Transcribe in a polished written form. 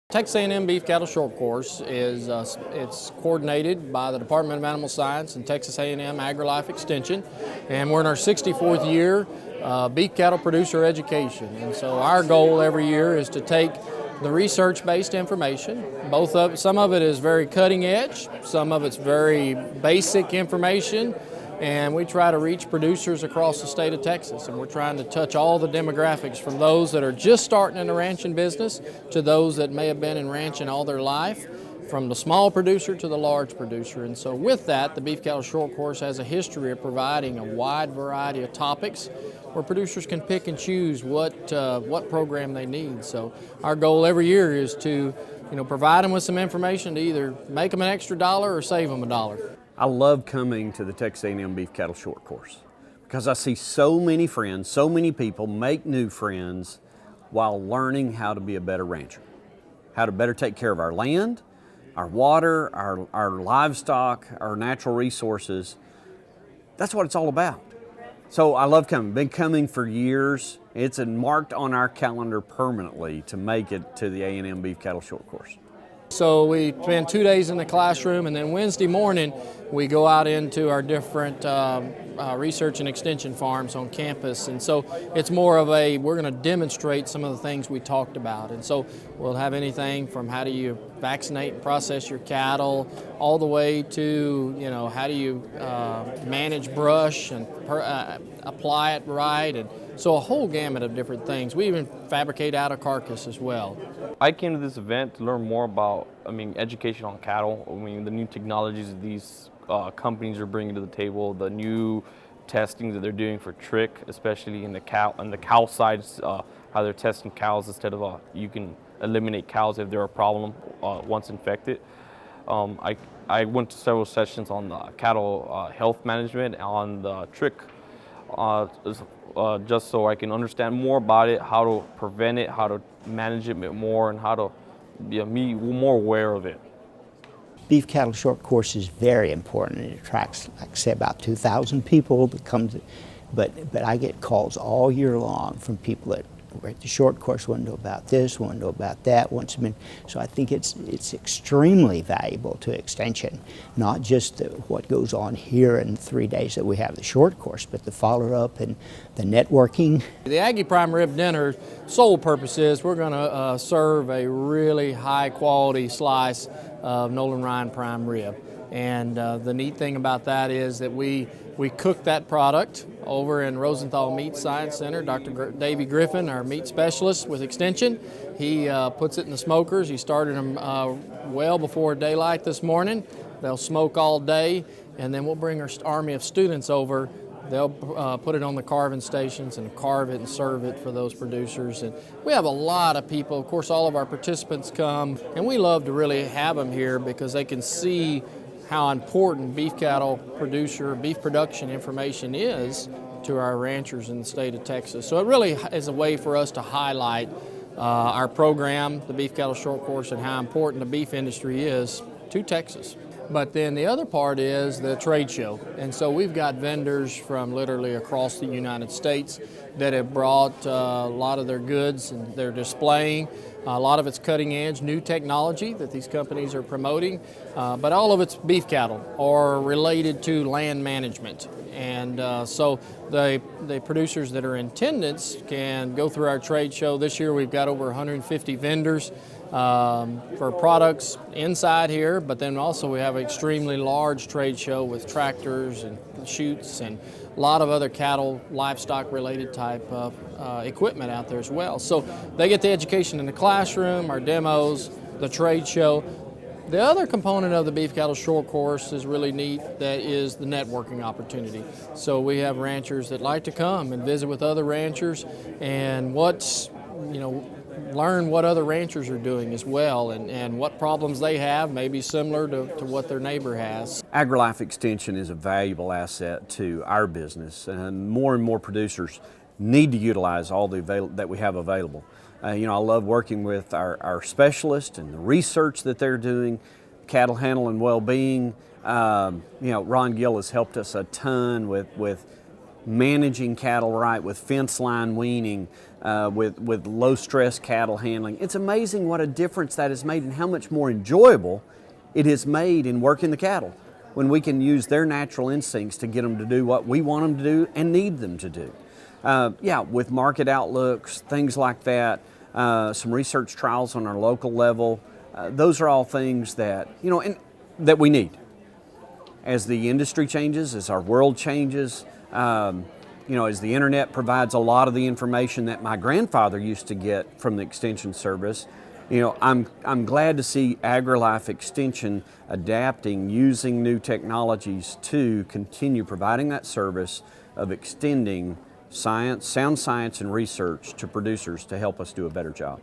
Texas A&M Beef Cattle Short Course is it's coordinated by the Department of Animal Science and Texas A&M AgriLife Extension, and we're in our 64th year beef cattle producer education. And so our goal every year is to take the research-based information. Some of it is very cutting edge, some of it's very basic information, and we try to reach producers across the state of Texas, and we're trying to touch all the demographics from those that are just starting in the ranching business to those that may have been in ranching all their life, from the small producer to the large producer. And so with that, the Beef Cattle Short Course has a history of providing a wide variety of topics where producers can pick and choose what program they need. So our goal every year is to provide them with some information to either make them an extra dollar or save them a dollar. I love coming to the Texas A&M Beef Cattle Short Course because I see so many friends, so many people make new friends while learning how to be a better rancher, how to better take care of our land, our water, our livestock, our natural resources. That's what it's all about. So I love coming. Been coming for years. It's marked on our calendar permanently to make it to the A&M Beef Cattle Short Course. So we spend 2 days in the classroom, and then Wednesday morning we go out into our different research and extension farms on campus. And so it's more of we're going to demonstrate some of the things we talked about. And so we'll have anything from how do you vaccinate and process your cattle, all the way to how do you manage brush and apply it right, and so a whole gamut of different things. We even fabricate out a carcass as well. I came to this event to learn more about, education on cattle. The new technologies that these companies are bringing to the table, the new testing that they're doing for trick, especially in the cow side, how they're testing cows instead of you can eliminate cows if they're a problem once infected. I went to several sessions on the cattle health management, on the trick, just so I can understand more about it, how to prevent it, how to manage it a bit more, and how to be more aware of it. Beef Cattle Short Course is very important. It attracts, like I say, about 2,000 people that come to, but I get calls all year long from people that were at the short course, want to know about this, want to know about that. So I think it's extremely valuable to Extension, not just what goes on here in 3 days that we have the short course, but the follow-up and the networking. The Aggie Prime Rib Dinner sole purpose is we're going to serve a really high quality slice of Nolan Ryan Prime Rib. And the neat thing about that is that we cook that product over in Rosenthal Meat Science Center. Dr. Davey Griffin, our meat specialist with Extension, he puts it in the smokers. He started them well before daylight this morning. They'll smoke all day, and then we'll bring our army of students over. They'll put it on the carving stations and carve it and serve it for those producers. And we have a lot of people. Of course, all of our participants come, and we love to really have them here because they can see how important beef cattle beef production information is to our ranchers in the state of Texas. So it really is a way for us to highlight our program, the Beef Cattle Short Course, and how important the beef industry is to Texas. But then the other part is the trade show. And so we've got vendors from literally across the United States that have brought a lot of their goods, and they're displaying. A lot of it's cutting edge, new technology that these companies are promoting, but all of it's beef cattle or related to land management. And so the producers that are in attendance can go through our trade show. This year we've got over 150 vendors for products inside here, but then also we have an extremely large trade show with tractors and chutes and a lot of other cattle, livestock related type of equipment out there as well. So they get the education in the classroom, our demos, the trade show. The other component of the Beef Cattle Short Course is really neat, that is the networking opportunity. So we have ranchers that like to come and visit with other ranchers and learn what other ranchers are doing as well, and what problems they have may be similar to what their neighbor has. AgriLife Extension is a valuable asset to our business, and more producers need to utilize all that we have available. I love working with our specialists and the research that they're doing, cattle handling well-being. Ron Gill has helped us a ton with managing cattle right with fence line weaning, with low stress cattle handling. It's amazing what a difference that has made and how much more enjoyable it has made in working the cattle when we can use their natural instincts to get them to do what we want them to do and need them to do. Yeah, with market outlooks, things like that, some research trials on our local level, those are all things that, you know, and that we need. As the industry changes, as our world changes, you know, as the internet provides a lot of the information that my grandfather used to get from the Extension Service, you know, I'm glad to see AgriLife Extension adapting, using new technologies to continue providing that service of extending science, sound science and research to producers to help us do a better job.